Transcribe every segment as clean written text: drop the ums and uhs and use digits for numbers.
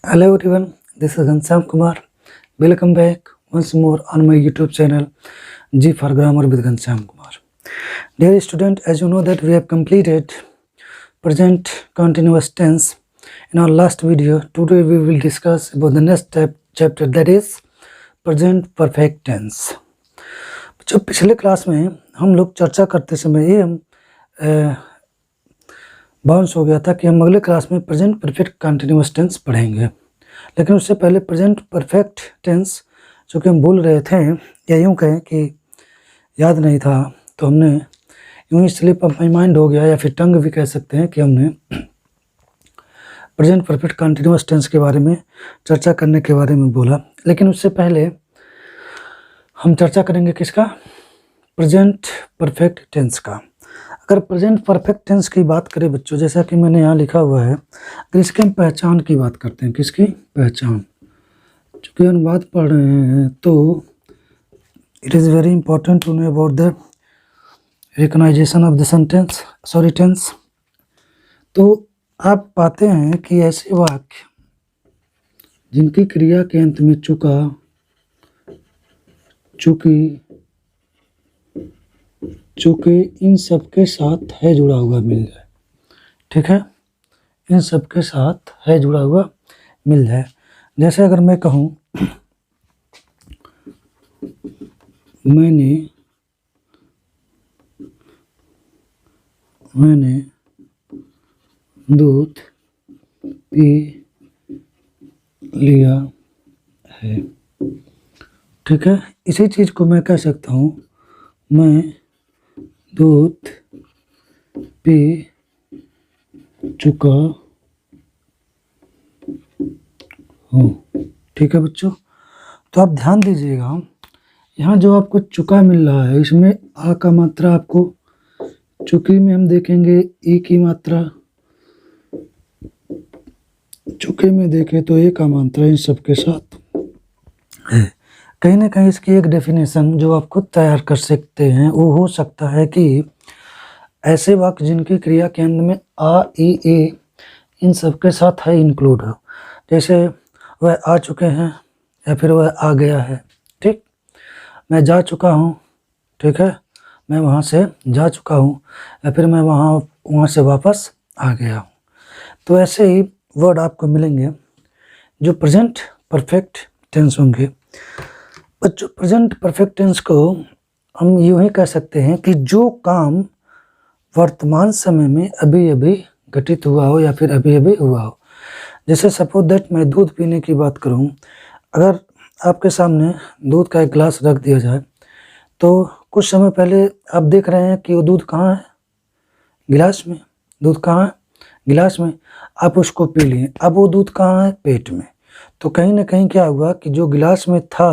Hello everyone, this is Ghanshyam Kumar. Welcome back once more on my YouTube channel G for Grammar with Ghanshyam Kumar. Dear student, as you know that we have completed present continuous tense in our last video. Today we will discuss about the next chapter, that is present perfect tense. जो पिछले class में हम लोग चर्चा करते समय ये हम बाउंस हो गया था कि हम अगले क्लास में प्रेजेंट परफेक्ट कंटिन्यूअस टेंस पढ़ेंगे, लेकिन उससे पहले प्रेजेंट परफेक्ट टेंस जो कि हम बोल रहे थे या यूँ कहें कि याद नहीं था, तो हमने यूँ ही स्लिप ऑफ माई माइंड हो गया या फिर टंग भी कह सकते हैं कि हमने प्रेजेंट परफेक्ट कंटिन्यूअस टेंस के बारे में चर्चा करने के बारे में बोला। लेकिन उससे पहले हम चर्चा करेंगे किसका? प्रेजेंट परफेक्ट टेंस का। अगर प्रेजेंट परफेक्ट टेंस की बात करें बच्चों, जैसा कि मैंने यहाँ लिखा हुआ है, अगर इसकी हम पहचान की बात करते हैं, किसकी पहचान, चूँकि हम बात पढ़ रहे हैं तो it is very important to know about the recognization of the sentence tense. तो आप पाते हैं कि ऐसे वाक्य जिनकी क्रिया के अंत में चुका, चूँकि, चूँकि इन सब के साथ है जुड़ा हुआ मिल जाए, ठीक है, इन सब के साथ है जुड़ा हुआ मिल जाए। जैसे अगर मैं कहूँ मैंने दूध पी लिया है, ठीक है, इसी चीज़ को मैं कह सकता हूँ मैं दूध पी चुका हूँ, ठीक है बच्चों। तो आप ध्यान दीजिएगा, यहाँ जो आपको चुका मिल रहा है इसमें आ का मात्रा आपको चुकी में हम देखेंगे ई की मात्रा, चुके में देखें तो ए का मात्रा इन सब के साथ है। कहीं ना कहीं इसकी एक डेफिनेशन जो आप खुद तैयार कर सकते हैं वो हो सकता है कि ऐसे वाक्य जिनकी क्रिया के अंत में आ ई ए इन सब के साथ है इंक्लूड हो, जैसे वह आ चुके हैं या फिर वह आ गया है, ठीक, मैं जा चुका हूँ, ठीक है, मैं वहाँ से जा चुका हूँ, या फिर मैं वहाँ से वापस आ गया हूँ। तो ऐसे ही वर्ड आपको मिलेंगे जो प्रेजेंट परफेक्ट टेंस होंगे। बच्चों प्रेजेंट परफेक्ट टेंस को हम यूँ ही कह सकते हैं कि जो काम वर्तमान समय में अभी अभी घटित हुआ हो या फिर अभी अभी हुआ हो। जैसे सपोज दैट मैं दूध पीने की बात करूं, अगर आपके सामने दूध का एक गिलास रख दिया जाए तो कुछ समय पहले आप देख रहे हैं कि वो दूध कहाँ है? गिलास में। दूध कहाँ है? गिलास में। आप उसको पी लिए, अब वो दूध कहाँ है? पेट में। तो कहीं ना कहीं क्या हुआ कि जो गिलास में था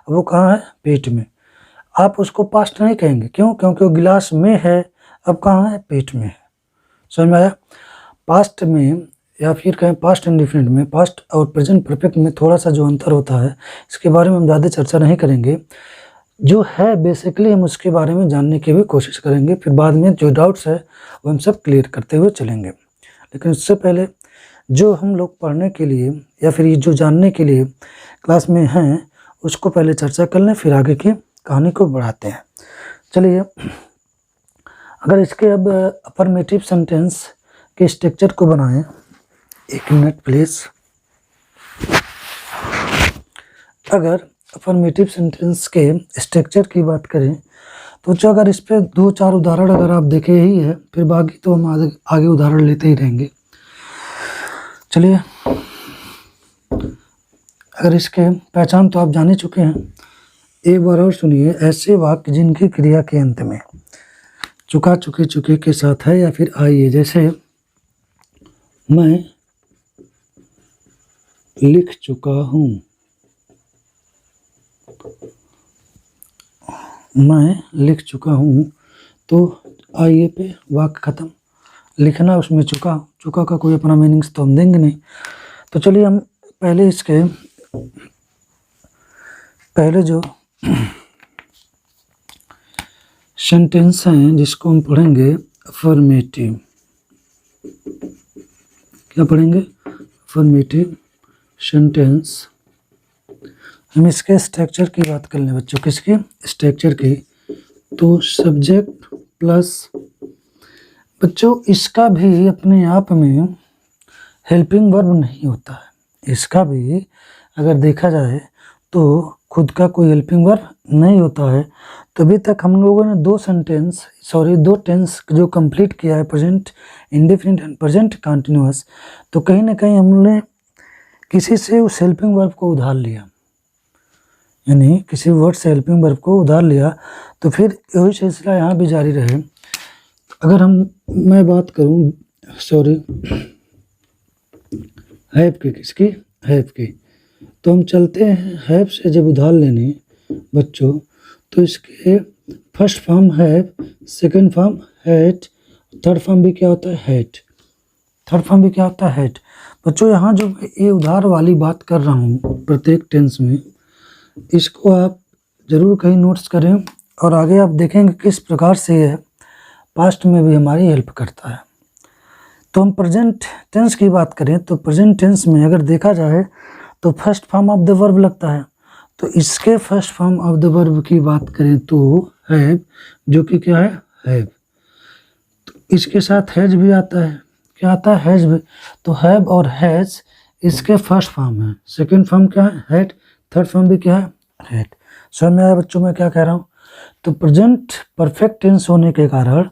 अब वो कहाँ है? पेट में। आप उसको पास्ट नहीं कहेंगे, क्यों? क्योंकि वो गिलास में है, अब कहाँ है? पेट में है। समझ में आया? पास्ट में या फिर कहें पास्ट इंडेफिनिट में, पास्ट और प्रेजेंट परफेक्ट में थोड़ा सा जो अंतर होता है इसके बारे में हम ज़्यादा चर्चा नहीं करेंगे। जो है बेसिकली हम उसके बारे में जानने की भी कोशिश करेंगे, फिर बाद में जो डाउट्स है वो हम सब क्लियर करते हुए चलेंगे। लेकिन उससे पहले जो हम लोग पढ़ने के लिए या फिर ये जो जानने के लिए क्लास में हैं उसको पहले चर्चा कर लें, फिर आगे की कहानी को बढ़ाते हैं। चलिए, अगर इसके अब अफर्मेटिव सेंटेंस के स्ट्रक्चर को बनाएं, एक मिनट प्लीज़। अगर अफर्मेटिव सेंटेंस के स्ट्रक्चर की बात करें तो जो अगर इस पर 2-4 उदाहरण अगर आप देखे ही है, फिर बाकी तो हम आगे उदाहरण लेते ही रहेंगे। चलिए, अगर इसके पहचान तो आप जान ही चुके हैं, एक बार और सुनिए। ऐसे वाक्य जिनकी क्रिया के अंत में चुका, चुके, चुके के साथ है या फिर आइए, जैसे मैं लिख चुका हूँ, मैं लिख चुका हूँ, तो आइए पे वाक्य खत्म। लिखना उसमें चुका, चुका का कोई अपना मीनिंग्स तो हम देंगे नहीं। तो चलिए हम पहले इसके पहले जो सेंटेंस हैं जिसको हम पढ़ेंगे अफर्मेटिव, क्या पढ़ेंगे? अफर्मेटिव सेंटेंस, हम इसके स्ट्रक्चर की बात कर लें बच्चों, किसके स्ट्रक्चर की, तो सब्जेक्ट प्लस, बच्चों इसका भी अपने आप में हेल्पिंग वर्ब नहीं होता है, इसका भी अगर देखा जाए तो खुद का कोई हेल्पिंग वर्ब नहीं होता है। तो अभी तक हम लोगों ने दो टेंस जो कंप्लीट किया है, present indefinite and present continuous, तो कहीं ना कहीं हमने किसी से उस हेल्पिंग वर्ब को उधार लिया, यानी किसी वर्ड से हेल्पिंग वर्ब को उधार लिया, तो फिर यही सिलसिला यहाँ भी जारी रहे। अगर मैं बात करूँ हैव की, किसकी, हैव की, तो हम चलते हैं हैव से जब उधार लेने बच्चों, तो इसके first form have, second form had, third form भी क्या होता है, हैड, थर्ड फॉर्म भी क्या होता है, हैड। बच्चों यहाँ जो ये उधार वाली बात कर रहा हूँ प्रत्येक टेंस में, इसको आप जरूर कहीं नोट्स करें और आगे आप देखेंगे किस प्रकार से यह पास्ट में भी हमारी हेल्प करता है। तो हम प्रेजेंट टेंस की बात करें तो प्रेजेंट टेंस में अगर देखा जाए तो first form of the verb लगता है, तो इसके first form of the verb की बात करें तो हैव, जो कि क्या है, हैव। तो इसके साथ हैज भी आता है, क्या आता है, हैज भी। तो हैव और हैज इसके फर्स्ट फॉर्म है, सेकंड फॉर्म क्या है, हैड, थर्ड फॉर्म भी क्या है, हैड। समझ में आया बच्चों मैं क्या कह रहा हूँ। तो प्रेजेंट परफेक्ट टेंस होने के कारण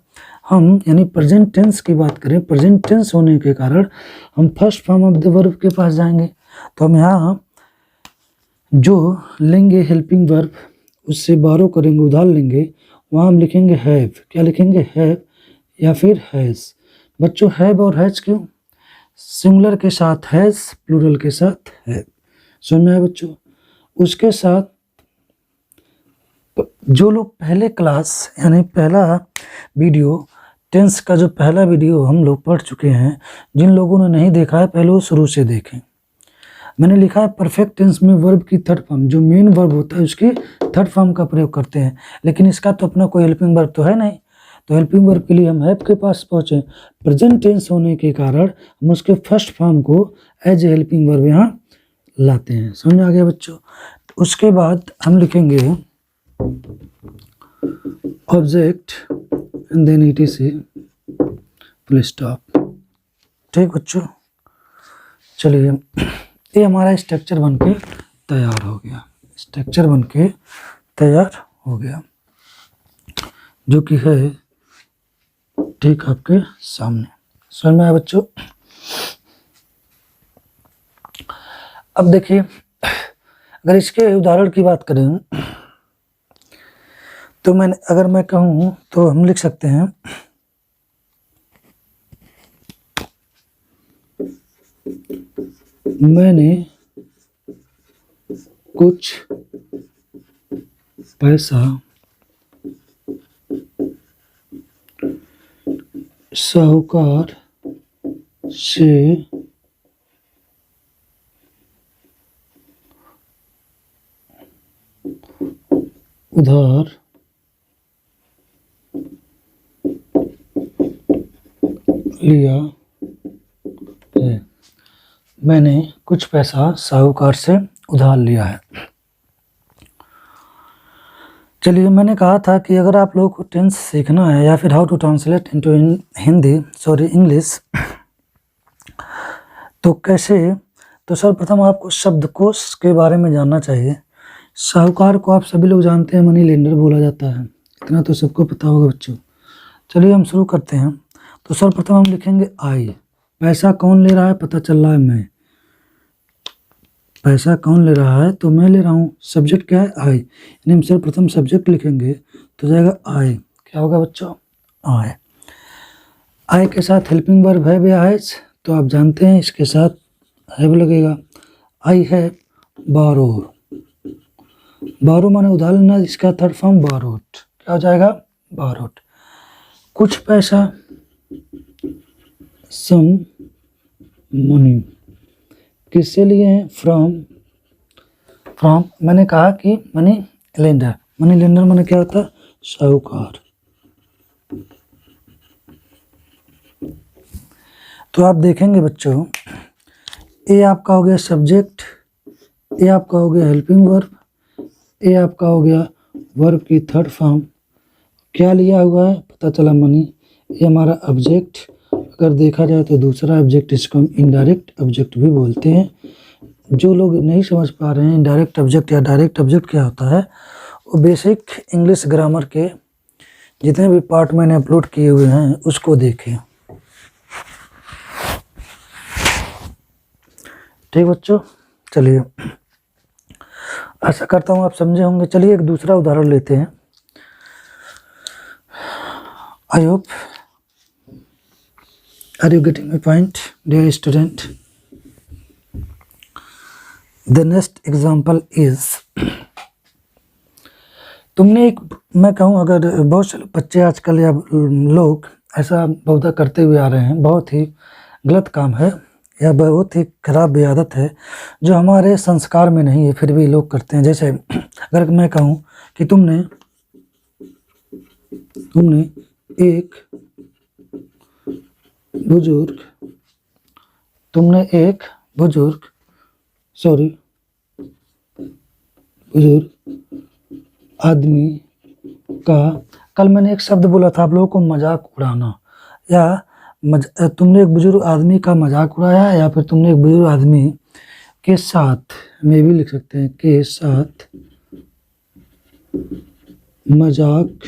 हम, यानी प्रेजेंट टेंस की बात करें, प्रेजेंट टेंस होने के कारण हम first form of the verb के पास जाएंगे। तो हम यहाँ जो लेंगे हेल्पिंग वर्ब, उससे बारो करेंगे, उधार लेंगे, वहाँ हम लिखेंगे हैव, क्या लिखेंगे, हैव या फिर हैज़। बच्चों हैव और हैज़ क्यों, सिंगुलर के साथ हैज़, प्लूरल के साथ हैव। समझ में आया बच्चों। उसके साथ जो लोग पहले क्लास, यानी पहला वीडियो, टेंस का जो पहला वीडियो हम लोग पढ़ चुके हैं, जिन लोगों ने नहीं देखा है पहले वो शुरू से देखें। मैंने लिखा है परफेक्ट टेंस में वर्ब की थर्ड फॉर्म, जो मेन वर्ब होता है उसकी थर्ड फॉर्म का प्रयोग करते हैं, लेकिन इसका तो अपना कोई हेल्पिंग वर्ब तो है नहीं। तो हेल्पिंग वर्ब के लिए हम हैव के पास पहुँचे, प्रेजेंट टेंस होने के कारण हम उसके फर्स्ट फॉर्म को एज ए हेल्पिंग वर्ब यहाँ लाते हैं। समझ में आ गया बच्चों। उसके बाद हम लिखेंगे object and then ETC full stop. ठीक बच्चों, चलिए ये हमारा स्ट्रक्चर बनके तैयार हो गया, स्ट्रक्चर बनके तैयार हो गया, जो कि है ठीक आपके सामने। समझ में आया बच्चों। अब देखिए, अगर इसके उदाहरण की बात करें तो अगर मैं कहूँ तो हम लिख सकते हैं मैंने कुछ पैसा साहूकार से उधार लिया है। मैंने कुछ पैसा साहूकार से उधार लिया है। चलिए, मैंने कहा था कि अगर आप लोगों को टेंस सीखना है या फिर how to translate into English, तो कैसे, तो सर्वप्रथम आपको शब्दकोश के बारे में जानना चाहिए। साहूकार को आप सभी लोग जानते हैं मनी लेंडर बोला जाता है, इतना तो सबको पता होगा बच्चों। चलिए हम शुरू करते हैं। तो सर्वप्रथम हम लिखेंगे आई, पैसा कौन ले रहा है, पता चल रहा है मैं, पैसा कौन ले रहा है, तो मैं ले रहा हूँ। सब्जेक्ट क्या है, आई, यानी हम सर्वप्रथम सब्जेक्ट लिखेंगे तो जाएगा आई, क्या होगा बच्चों, आई। आई के साथ हेल्पिंग वर्ब है या हैज, तो आप जानते हैं इसके साथ हैव लगेगा। आई है बारो, बारो माने उधार लेना, इसका थर्ड फॉर्म बारोट, क्या हो जाएगा, बारोट। कुछ पैसा, सम मनी, किससे लिए हैं, फ्रॉम, मैंने कहा कि मनी लेंडर, माने क्या होता है, साहूकार। तो आप देखेंगे बच्चों ए आपका हो गया सब्जेक्ट, ए आपका हो गया हेल्पिंग वर्ब, ए आपका हो गया वर्ब की थर्ड फॉर्म। क्या लिया हुआ है, पता चला मनी। ये हमारा ऑब्जेक्ट, अगर देखा जाए तो दूसरा ऑब्जेक्ट, इसको हम इनडायरेक्ट ऑब्जेक्ट भी बोलते हैं। जो लोग नहीं समझ पा रहे हैं इनडायरेक्ट ऑब्जेक्ट या डायरेक्ट ऑब्जेक्ट क्या होता है, वो बेसिक इंग्लिश ग्रामर के जितने भी पार्ट मैंने अपलोड किए हुए हैं उसको देखें। ठीक बच्चों, चलिए आशा करता हूँ आप समझे होंगे। चलिए एक दूसरा उदाहरण लेते हैं। I hope are you getting my point dear student. The next example is, तुमने एक, मैं कहूँ अगर बहुत से बच्चे आजकल या लोग ऐसा बहुधा करते हुए आ रहे हैं, बहुत ही गलत काम है या बहुत ही खराब आदत है जो हमारे संस्कार में नहीं है फिर भी लोग करते हैं। जैसे अगर मैं कहूँ कि तुमने एक बुजुर्ग आदमी का, कल मैंने एक शब्द बोला था आप लोगों को, मजाक उड़ाना, या तुमने एक बुजुर्ग आदमी का मजाक उड़ाया, या फिर तुमने एक बुजुर्ग आदमी के साथ, में भी लिख सकते हैं, के साथ मजाक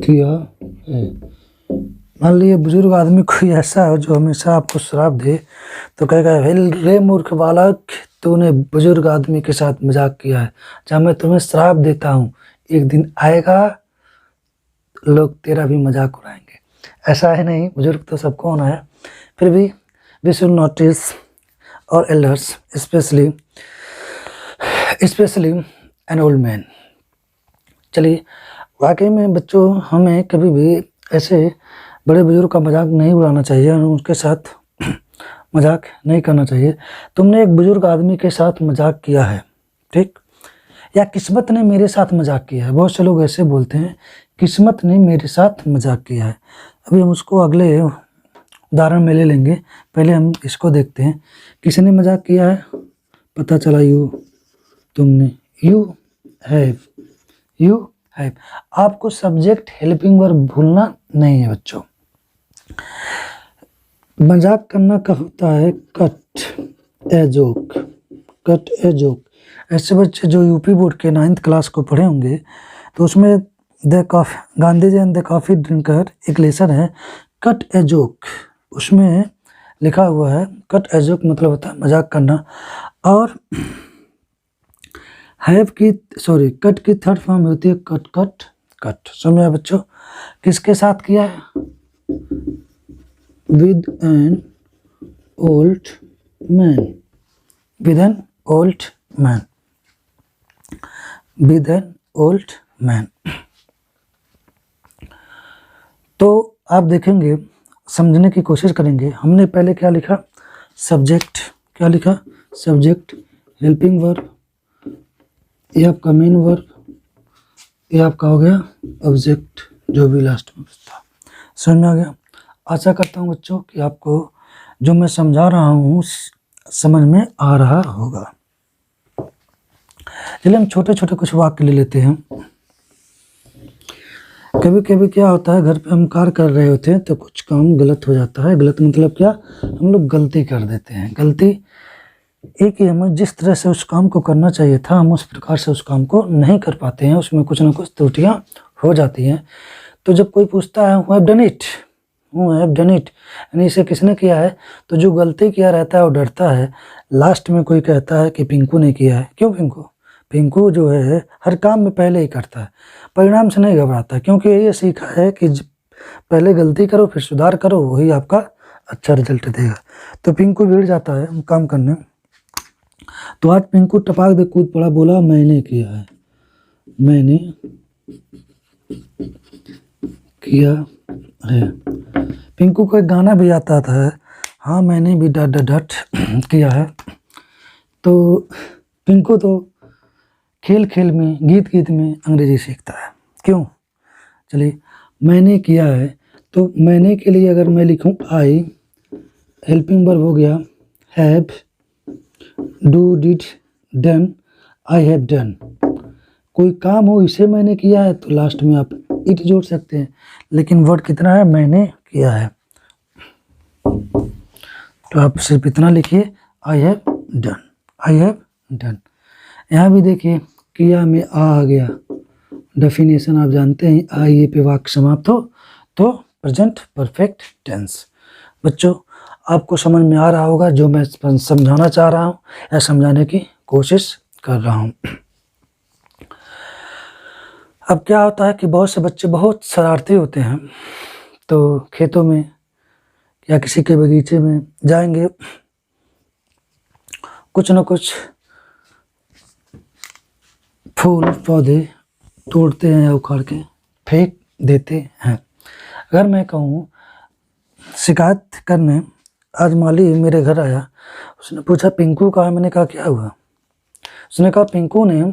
किया है। मान लीजिए बुजुर्ग आदमी कोई ऐसा है जो हमेशा आपको श्राप दे, तो कहेगा रे मूर्ख बालक, तूने बुजुर्ग आदमी के साथ मजाक किया है, जब मैं तुम्हें श्राप देता हूँ एक दिन आएगा लोग तेरा भी मजाक उड़ाएंगे। ऐसा है नहीं, बुजुर्ग तो सबको होना है, फिर भी वी शुड नोटिस और elders specially an old man. चलिए, वाकई में बच्चों हमें कभी भी ऐसे बड़े बुजुर्ग का मजाक नहीं उड़ाना चाहिए और उनके साथ मजाक नहीं करना चाहिए। तुमने एक बुजुर्ग आदमी के साथ मजाक किया है, ठीक, या किस्मत ने मेरे साथ मजाक किया है। बहुत से लोग ऐसे बोलते हैं, किस्मत ने मेरे साथ मजाक किया है। अभी हम उसको अगले उदाहरण में ले लेंगे, पहले हम इसको देखते हैं। किसने मजाक किया है, पता चला तुमने, यू हैव। आपको सब्जेक्ट हेल्पिंग वर्ब भूलना नहीं है बच्चों। मजाक करना का होता है कट ए जोक। ऐसे बच्चे जो यूपी बोर्ड के 9th क्लास को पढ़े होंगे तो उसमें Gandhi ji and the coffee drinker एक लेसन है, कट ए जोक, उसमें लिखा हुआ है कट ए जोक मतलब होता है मजाक करना। और कट की थर्ड फॉर्म होती है कट। समझा बच्चों, किसके साथ किया है, विद एन ओल्ड मैन। तो आप देखेंगे, समझने की कोशिश करेंगे। हमने पहले क्या लिखा, सब्जेक्ट, हेल्पिंग वर्ब, ये आपका मेन वर्ब, ये आपका हो गया ऑब्जेक्ट जो भी लास्ट में था। समझ में आ गया। आशा करता हूँ बच्चों कि आपको जो मैं समझा रहा हूँ समझ में आ रहा होगा। चलिए हम छोटे छोटे कुछ वाक्य ले लेते हैं। कभी कभी क्या होता है, घर पे हम कार्य कर रहे होते हैं तो कुछ काम गलत हो जाता है। गलत मतलब क्या, हम लोग गलती कर देते हैं। गलती एक ही, हमें जिस तरह से उस काम को करना चाहिए था हम उस प्रकार से उस काम को नहीं कर पाते हैं, उसमें कुछ ना कुछ त्रुटियां हो जाती हैं। तो जब कोई पूछता है हु हैव डन इट, यानी इसे किसने किया है, तो जो गलती किया रहता है वो डरता है। लास्ट में कोई कहता है कि पिंकू ने किया है। क्यों पिंकू जो है हर काम में पहले ही करता है, परिणाम से नहीं घबराता, क्योंकि ये सीखा है कि पहले गलती करो फिर सुधार करो, वही आपका अच्छा रिजल्ट देगा। तो पिंकू भीड़ जाता है काम करने, तो आज पिंकू टपाक दे कूद पड़ा, बोला मैंने किया है। पिंकू को एक गाना भी आता था, हाँ मैंने भी डट किया है। तो पिंकू तो खेल में, गीत में अंग्रेजी सीखता है। क्यों, चलिए मैंने किया है, तो मैंने के लिए अगर मैं लिखूं हेल्पिंग वर्ब हो गया have, do, did, done, I have done. कोई काम हो इसे मैंने किया है तो लास्ट में आप इट जोड़ सकते हैं, लेकिन वर्ड कितना है, मैंने किया है, तो आप सिर्फ इतना लिखिए I have done, I have done. यहाँ भी देखिए किया में आ गया, डेफिनेशन आप जानते हैं, आ ये पे वाक्य समाप्त हो तो प्रेजेंट परफेक्ट टेंस। बच्चों आपको समझ में आ रहा होगा जो मैं समझाना चाह रहा हूँ या समझाने की कोशिश कर रहा हूँ। अब क्या होता है कि बहुत से बच्चे बहुत शरारती होते हैं, तो खेतों में या किसी के बगीचे में जाएंगे, कुछ न कुछ फूल पौधे तोड़ते हैं या उखाड़ के फेंक देते हैं। अगर मैं कहूँ शिकायत करने, आज माली मेरे घर आया, उसने पूछा पिंकू कहाँ, मैंने कहा क्या हुआ, उसने कहा पिंकू ने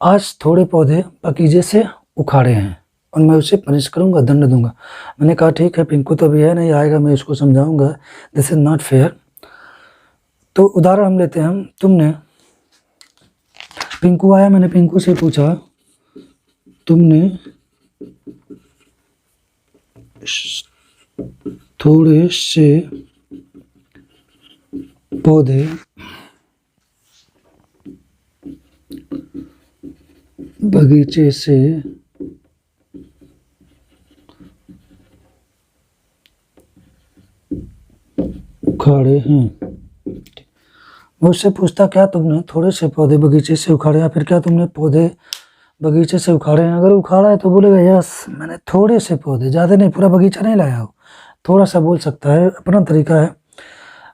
आज थोड़े पौधे बगीचे से उखाड़े हैं और मैं उसे पनिश करूंगा, दंड दूंगा। मैंने कहा ठीक है, पिंकू तो अभी है नहीं, आएगा, मैं उसको समझाऊंगा, दिस इज नॉट फेयर। तो उदाहरण हम लेते हैं, तुमने, पिंकू आया, मैंने पिंकू से पूछा तुमने थोड़े से पौधे बगीचे से उखाड़े हैं। मैं उससे पूछता क्या तुमने थोड़े से पौधे बगीचे से उखाड़े, या फिर क्या तुमने पौधे बगीचे से उखाड़े हैं। अगर उखाड़ा है तो बोलेगा यस मैंने थोड़े से पौधे, ज़्यादा नहीं, पूरा बगीचा नहीं लाया हो, थोड़ा सा बोल सकता है, अपना तरीका है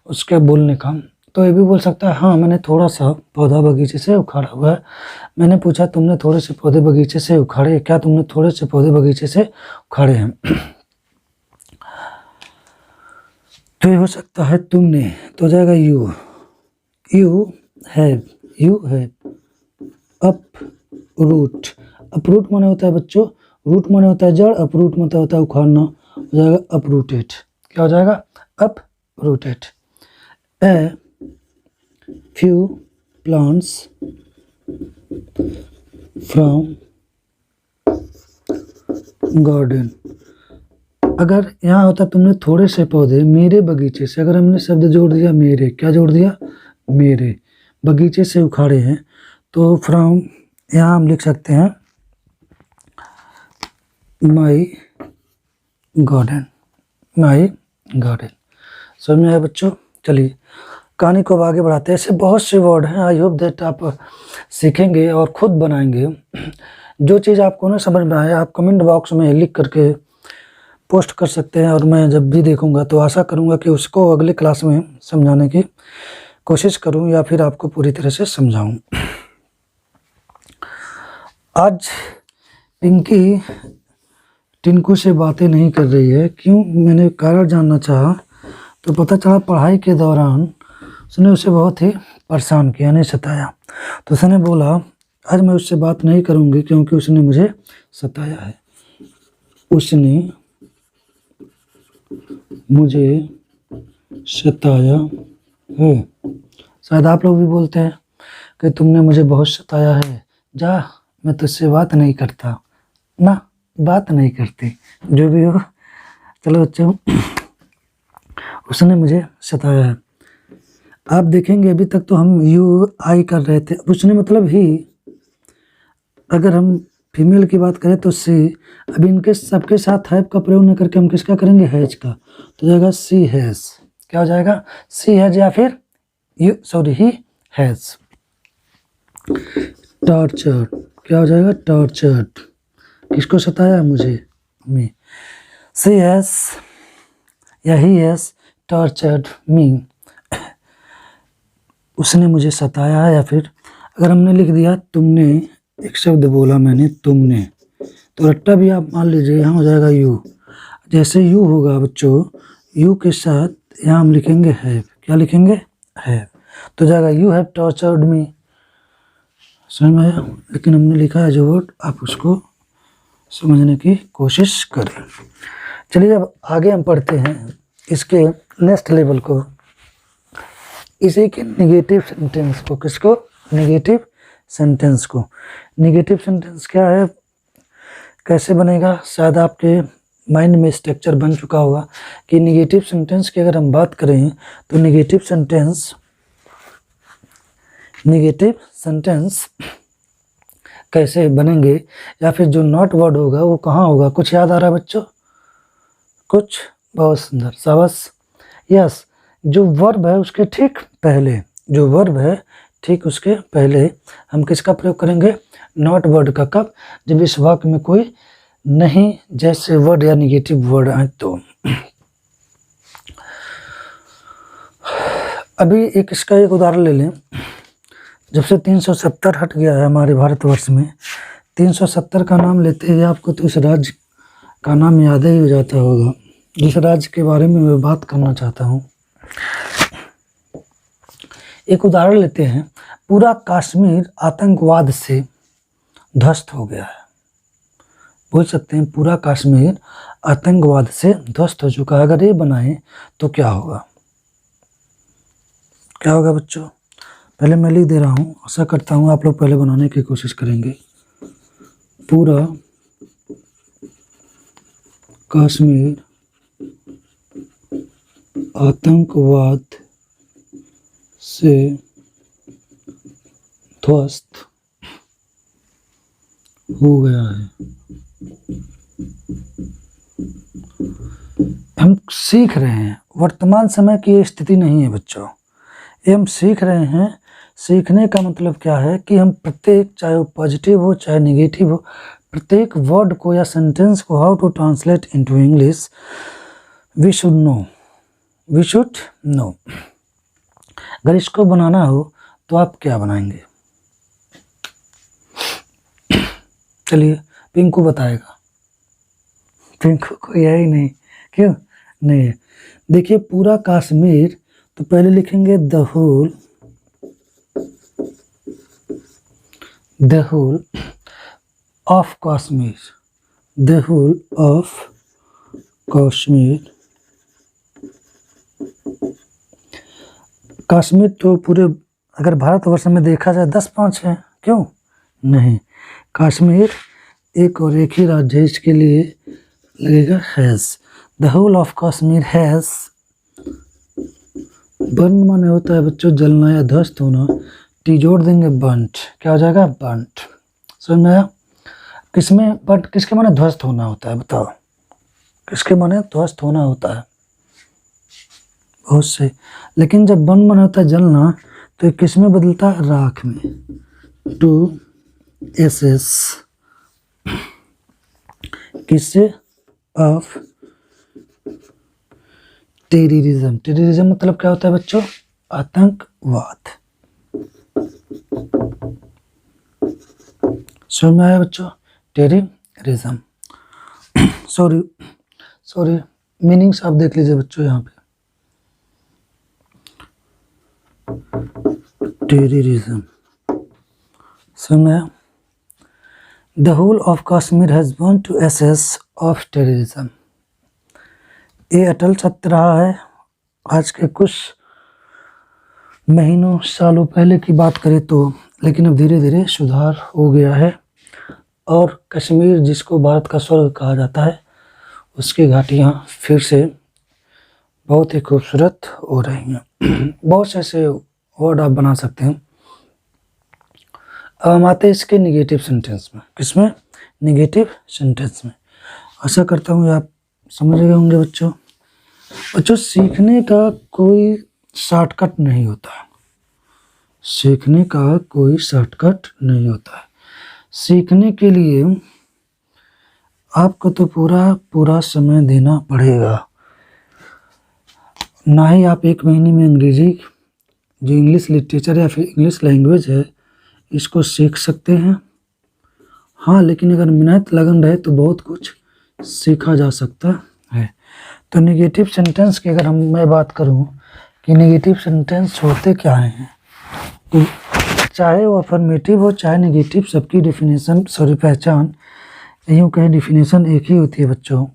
उसके बोलने का। तो ये भी बोल सकता है हाँ मैंने थोड़ा सा पौधा बगीचे से उखाड़ा हुआ है। मैंने पूछा तुमने थोड़े से पौधे बगीचे से उखाड़े, क्या तुमने थोड़े से पौधे बगीचे से उखाड़े हैं। तो ये हो सकता है तुमने, तो हो जाएगा you, you have, you have uproot. Uproot माने होता है बच्चों, रूट माने होता है जड़, अपरूट मतलब होता है उखाड़ना, हो जाएगा अपरूटेड। क्या हो जाएगा, uprooted. A few plants from garden. अगर यहाँ होता तुमने थोड़े से पौधे मेरे बगीचे से, अगर हमने शब्द जोड़ दिया मेरे, क्या जोड़ दिया, मेरे बगीचे से उखाड़े हैं, तो फ्रॉम यहाँ हम लिख सकते हैं माई गार्डन, माई गार्डन। समझ में आया बच्चों। चलिए कहानी को अब आगे बढ़ाते हैं। ऐसे बहुत से वर्ड हैं, आई होप दैट आप सीखेंगे और खुद बनाएंगे। जो चीज़ आपको ना समझ में आए आप कमेंट बॉक्स में लिख करके पोस्ट कर सकते हैं, और मैं जब भी देखूंगा तो आशा करूंगा कि उसको अगले क्लास में समझाने की कोशिश करूं या फिर आपको पूरी तरह से समझाऊं। आज पिंकी टिंकू से बातें नहीं कर रही है, क्यों, मैंने कारण जानना चाहा तो पता चला पढ़ाई के दौरान उसने उसे बहुत ही परेशान किया, नहीं सताया। तो उसने बोला आज मैं उससे बात नहीं करूंगी क्योंकि उसने मुझे सताया है, उसने मुझे सताया है। शायद आप लोग भी बोलते हैं कि तुमने मुझे बहुत सताया है, जा मैं तुझसे बात नहीं करता ना, बात नहीं करती, जो भी हो। चलो बच्चों, उसने मुझे सताया है। आप देखेंगे अभी तक तो हम यू आई कर रहे थे, अब उसने मतलब ही, अगर हम फीमेल की बात करें तो सी। अब इनके सबके साथ हैव का प्रयोग न करके हम किसका करेंगे, हैज का, तो जाएगा सी हैज। क्या हो जाएगा, सी हैज या फिर you, sorry he has. Tortured, क्या हो जाएगा, टॉर्चर्ड, किसको सताया, मुझे, मी। सी हैज या ही हैज टॉर्चर्ड मी, उसने मुझे सताया है। या फिर अगर हमने लिख दिया तुमने, एक शब्द बोला मैंने तुमने, तो रट्टा भी आप मान लीजिए यहाँ हो जाएगा यू। जैसे यू होगा बच्चों, यू के साथ यहाँ हम लिखेंगे हैव, क्या लिखेंगे, हैव, तो जाएगा यू हैव टॉर्चर्ड मी। समझ में आया। लेकिन हमने लिखा है जो वर्ड, आप उसको समझने की कोशिश करें। चलिए अब आगे हम पढ़ते हैं इसके नेक्स्ट लेवल को, इसी के निगेटिव सेंटेंस को, किसको, निगेटिव सेंटेंस को। निगेटिव सेंटेंस क्या है, कैसे बनेगा, शायद आपके माइंड में स्ट्रक्चर बन चुका होगा कि निगेटिव सेंटेंस की अगर हम बात करें तो निगेटिव सेंटेंस कैसे बनेंगे, या फिर जो नॉट वर्ड होगा वो कहाँ होगा। कुछ याद आ रहा है बच्चों, कुछ, बहुत सुंदर, शाबाश। यस, जो वर्ब है उसके ठीक पहले, जो वर्ब है ठीक उसके पहले हम किसका प्रयोग करेंगे, नॉट वर्ड का। कब, जब इस वाक्य में कोई नहीं जैसे वर्ड या निगेटिव वर्ड आए तो। अभी इसका एक उदाहरण ले लें। जब से 370 हट गया है हमारे भारतवर्ष में, 370 का नाम लेते ही आपको तो उस राज्य का नाम याद ही हो जाता होगा जिस राज्य के बारे में मैं बात करना चाहता हूँ। एक उदाहरण लेते हैं, पूरा कश्मीर आतंकवाद से ध्वस्त हो गया है। बोल सकते हैं पूरा कश्मीर आतंकवाद से ध्वस्त हो चुका है। अगर ये बनाएं तो क्या होगा, क्या होगा बच्चों। पहले मैं लिख दे रहा हूँ, आशा करता हूँ आप लोग पहले बनाने की कोशिश करेंगे। पूरा कश्मीर आतंकवाद से ध्वस्त हो गया है। हम सीख रहे हैं, वर्तमान समय की ये स्थिति नहीं है बच्चों, ये हम सीख रहे हैं। सीखने का मतलब क्या है कि हम प्रत्येक, चाहे वो पॉजिटिव हो चाहे नेगेटिव हो, प्रत्येक वर्ड को या सेंटेंस को how to translate into English we should know. अगर इसको बनाना हो तो आप क्या बनाएंगे, चलिए पिंकू बताएगा। पिंकू को यही नहीं, क्यों नहीं है। देखिए पूरा कश्मीर, तो पहले लिखेंगे the whole of Kashmir, the whole of Kashmir. Kashmir तो पूरे, अगर भारतवर्ष में देखा जाए 10-5 है, क्यों नहीं। कश्मीर एक और एक ही राज्य है, इसके लिए लगेगा has. The whole of Kashmir has, burn माने होता है बच्चों जलना या ध्वस्त होना, टी जोड़ देंगे बंट, क्या हो जाएगा बंट। समझ में आया। किसमें बंट, किसके माने ध्वस्त होना होता है, बताओ किसके माने ध्वस्त होना होता है। बहुत सही। लेकिन जब बर्न माने होता है जलना, तो ये किस में बदलता है, राख में, टू एसेस, किससे, ऑफ टेररिज्म। टेररिज्म मतलब क्या होता है बच्चों, आतंकवाद। समझ में आया बच्चों, टेररिज्म। सॉरी मीनिंग्स आप देख लीजिए बच्चों यहाँ पे। टेररिज्म, समझ में आया। The whole of Kashmir has burn to ashes of terrorism. ये अटल सत्य रहा है। आज के कुछ महीनों सालों पहले की बात करें तो, लेकिन अब धीरे धीरे सुधार हो गया है और कश्मीर जिसको भारत का स्वर्ग कहा जाता है, उसकी घाटियाँ फिर से बहुत ही खूबसूरत हो रही हैं। बहुत से ऐसे वर्ड आप बना सकते हैं। अब हम आते हैं इसके निगेटिव सेंटेंस में। किसमें, निगेटिव सेंटेंस में। आशा करता हूँ आप समझ गए होंगे बच्चों। बच्चों सीखने का कोई शॉर्टकट नहीं होता है, सीखने का कोई शॉर्टकट नहीं होता है। सीखने के लिए आपको तो पूरा समय देना पड़ेगा। ना ही आप 1 महीने में अंग्रेजी, जो इंग्लिश लिटरेचर या फिर इंग्लिश लैंग्वेज है, इसको सीख सकते हैं। हाँ, लेकिन अगर मेहनत लगन रहे तो बहुत कुछ सीखा जा सकता है। तो नेगेटिव सेंटेंस की अगर मैं बात करूं कि नेगेटिव सेंटेंस होते क्या हैं, तो चाहे वो अफर्मेटिव हो चाहे नेगेटिव, सबकी डेफिनेशन, यूँ कहें डेफिनेशन एक ही होती है बच्चों।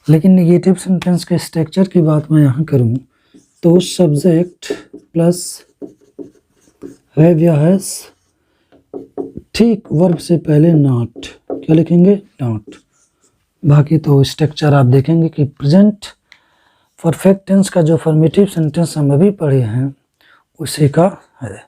लेकिन निगेटिव सेंटेंस के स्ट्रक्चर की बात मैं यहाँ करूँ तो सब्जेक्ट प्लस हैव या हैज, ठीक वर्ब से पहले नॉट, क्या लिखेंगे, नॉट। बाकी तो स्ट्रक्चर आप देखेंगे कि प्रेजेंट परफेक्ट टेंस का जो फॉर्मेटिव सेंटेंस हम अभी पढ़े हैं उसी का है।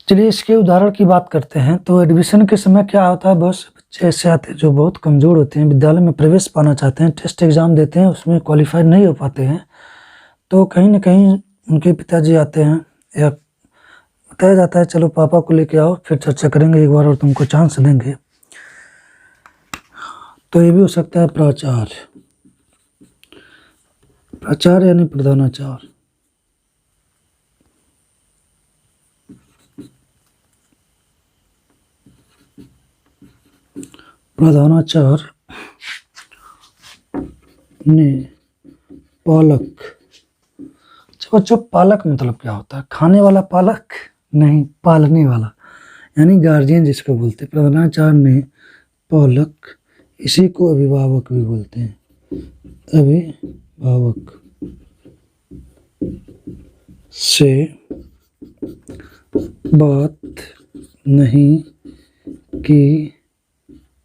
चलिए इसके उदाहरण की बात करते हैं। तो एडमिशन के समय क्या होता है, बहुत से बच्चे ऐसे आते हैं जो बहुत कमज़ोर होते हैं, विद्यालय में प्रवेश पाना चाहते हैं, टेस्ट एग्ज़ाम देते हैं, उसमें क्वालिफाई नहीं हो पाते हैं, तो कहीं ना कहीं उनके पिताजी आते हैं या बताया जाता है चलो पापा को लेके आओ, फिर चर्चा करेंगे एक बार और तुमको चांस देंगे। तो ये भी हो सकता है प्राचार्य, प्राचार्य यानी प्रधानाचार्य। प्रधानाचार्य ने पालक। अच्छा बच्चों, पालक मतलब क्या होता है, खाने वाला पालक नहीं, पालने वाला यानी गार्जियन जिसको बोलते हैं। प्रधानाचार्य ने पालक, इसी को अभिभावक भी बोलते हैं, अभिभावक से बात नहीं की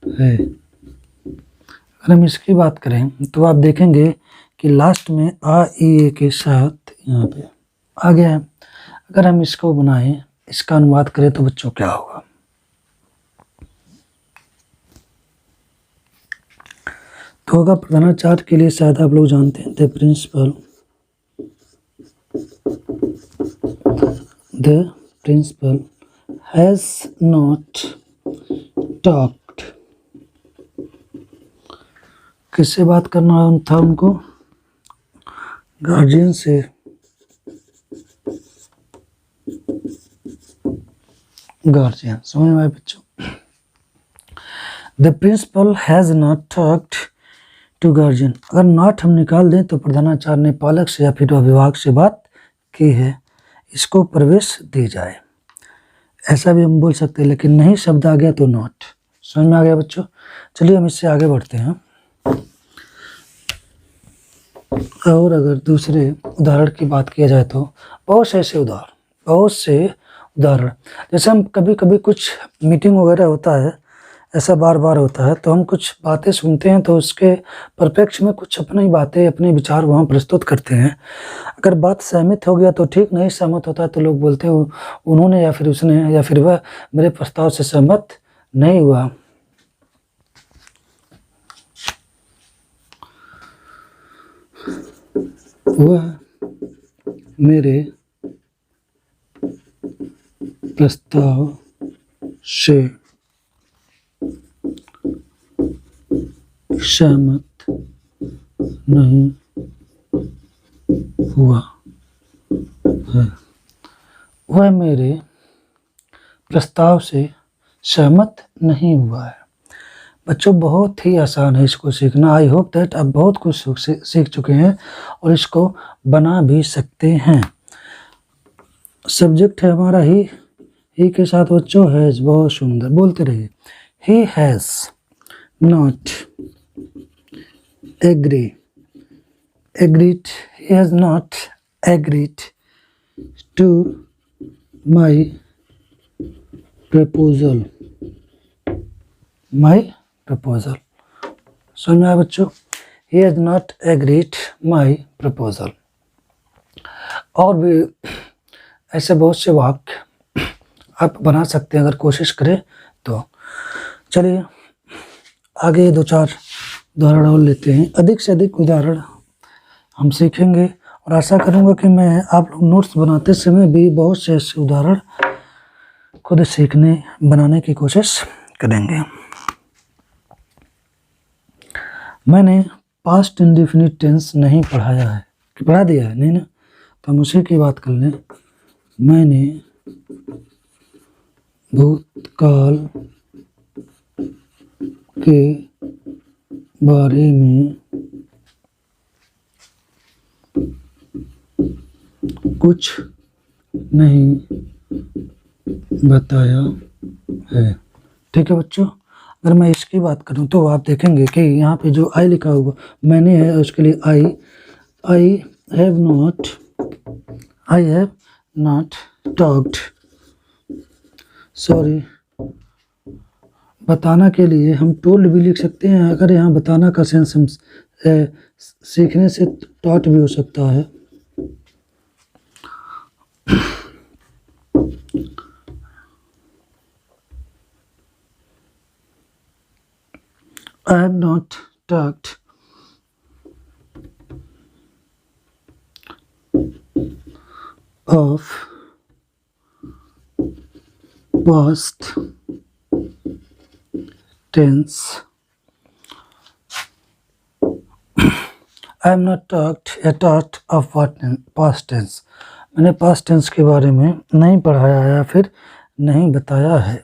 है। अगर हम इसकी बात करें तो आप देखेंगे कि लास्ट में आ ई ए के साथ यहाँ पे आ गया है। अगर हम इसको बनाएं, इसका अनुवाद करें तो बच्चों क्या होगा, तो होगा प्रधानाचार्य के लिए शायद आप लोग जानते हैं the principal has not talked. किससे बात करना था उनको, गार्जियन से। गार्जियन समझ में आए बच्चों। The principal has not talked to guardian, अगर नॉट हम निकाल दें तो प्रधानाचार्य ने पालक से या फिर अभिभावक से बात की है, इसको प्रवेश दी जाए, ऐसा भी हम बोल सकते हैं। लेकिन नहीं शब्द आ गया तो नॉट। समझ में आ गया बच्चों। चलिए हम इससे आगे बढ़ते हैं। और अगर दूसरे उदाहरण की बात किया जाए तो बहुत से उदाहरण, जैसे हम कभी कभी कुछ मीटिंग वगैरह होता है, ऐसा बार बार होता है, तो हम कुछ बातें सुनते हैं तो उसके परिप्रेक्ष में कुछ अपनी बातें, अपने विचार वहाँ प्रस्तुत करते हैं। अगर बात सहमत हो गया तो ठीक, नहीं सहमत होता तो लोग बोलते हैं उन्होंने या फिर उसने या फिर वह मेरे प्रस्ताव से सहमत नहीं हुआ। वह मेरे प्रस्ताव से सहमत नहीं हुआ है। वह मेरे प्रस्ताव से सहमत नहीं हुआ है। बच्चों बहुत ही आसान है इसको सीखना। आई होप दैट आप बहुत कुछ सीख चुके हैं और इसको बना भी सकते हैं। सब्जेक्ट है हमारा ही के साथ बच्चों हैज़, बहुत सुंदर, बोलते रहिए। He has not agreed, he has not agreed to my proposal, समझ में आया बच्चों। he has not agreed my proposal। और भी ऐसे बहुत से वाक्य आप बना सकते हैं अगर कोशिश करें तो। चलिए आगे दो चार उदाहरण और लेते हैं। अधिक से अधिक उदाहरण हम सीखेंगे और आशा करूंगा कि मैं आप लोग नोट्स बनाते समय भी बहुत से ऐसे उदाहरण खुद सीखने बनाने की कोशिश करेंगे। मैंने पास्ट इंडेफिनिट टेंस नहीं पढ़ाया है, पढ़ा दिया है नहीं ना, तो हम उसी की बात कर लें। मैंने भूतकाल के बारे में कुछ नहीं बताया है। ठीक है बच्चों, अगर मैं इसकी बात करूं तो आप देखेंगे कि यहाँ पे जो आई लिखा हुआ मैंने है, उसके लिए I have not talked. Sorry, बताना के लिए हम टोल्ड भी लिख सकते हैं। अगर यहाँ बताना का सेंस हम सीखने से टॉट भी हो सकता है। I have not talked of past tense. I have not talked of past tense. मैंने past tense के बारे में नहीं पढ़ाया है या फिर नहीं बताया है।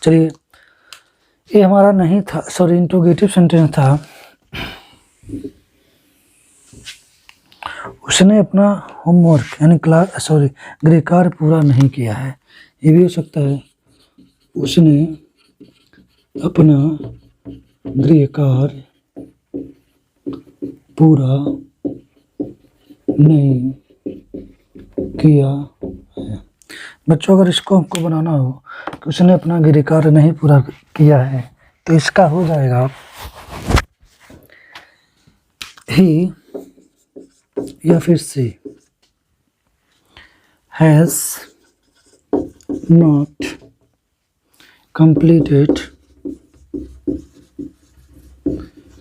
चलिए, ये हमारा नहीं था, सॉरी, इंट्रोगेटिव सेंटेंस था। उसने अपना होमवर्क यानी गृह कार्य पूरा नहीं किया है। ये भी हो सकता है उसने अपना गृह कार्य पूरा नहीं किया है। बच्चों, अगर इसको हमको बनाना हो कि उसने अपना गृह कार्य नहीं पूरा किया है, तो इसका हो जाएगा ही या फिर सी हैज नॉट completed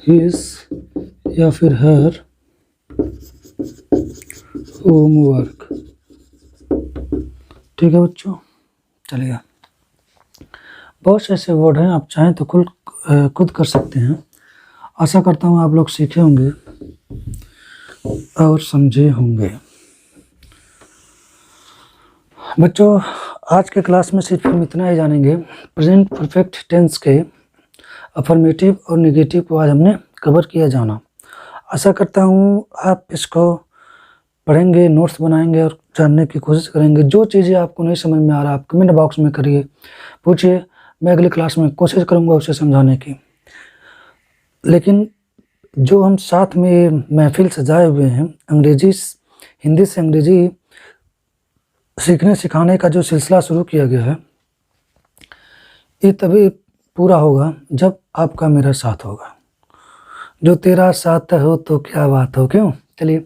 his या फिर her homework। ठीक है बच्चों, चलिए, बहुत से ऐसे वर्ड हैं, आप चाहें तो खुद कर सकते हैं। आशा करता हूँ आप लोग सीखे होंगे और समझे होंगे। बच्चों, आज के क्लास में सिर्फ हम इतना ही जानेंगे। प्रेजेंट परफेक्ट टेंस के अफर्मेटिव और नेगेटिव को आज हमने कवर किया जाना। आशा करता हूँ आप इसको पढ़ेंगे, नोट्स बनाएंगे और जानने की कोशिश करेंगे। जो चीज़ें आपको नहीं समझ में आ रहा, आप कमेंट बॉक्स में करिए, पूछिए, मैं अगली क्लास में कोशिश करूँगा उसे समझाने की। लेकिन जो हम साथ में महफिल सजाए हुए हैं, हिंदी से अंग्रेजी सीखने सिखाने का जो सिलसिला शुरू किया गया है, ये तभी पूरा होगा जब आपका मेरा साथ होगा। जो तेरा साथ हो तो क्या बात हो, क्यों? चलिए,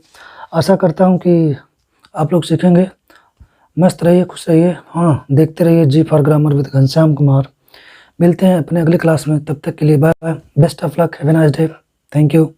आशा करता हूँ कि आप लोग सीखेंगे। मस्त रहिए, खुश रहिए। हाँ, देखते रहिए G for grammar with Ghanshyam Kumar. मिलते हैं अपने अगली क्लास में, तब तक के लिए bye bye, best of luck, have a nice day, thank you.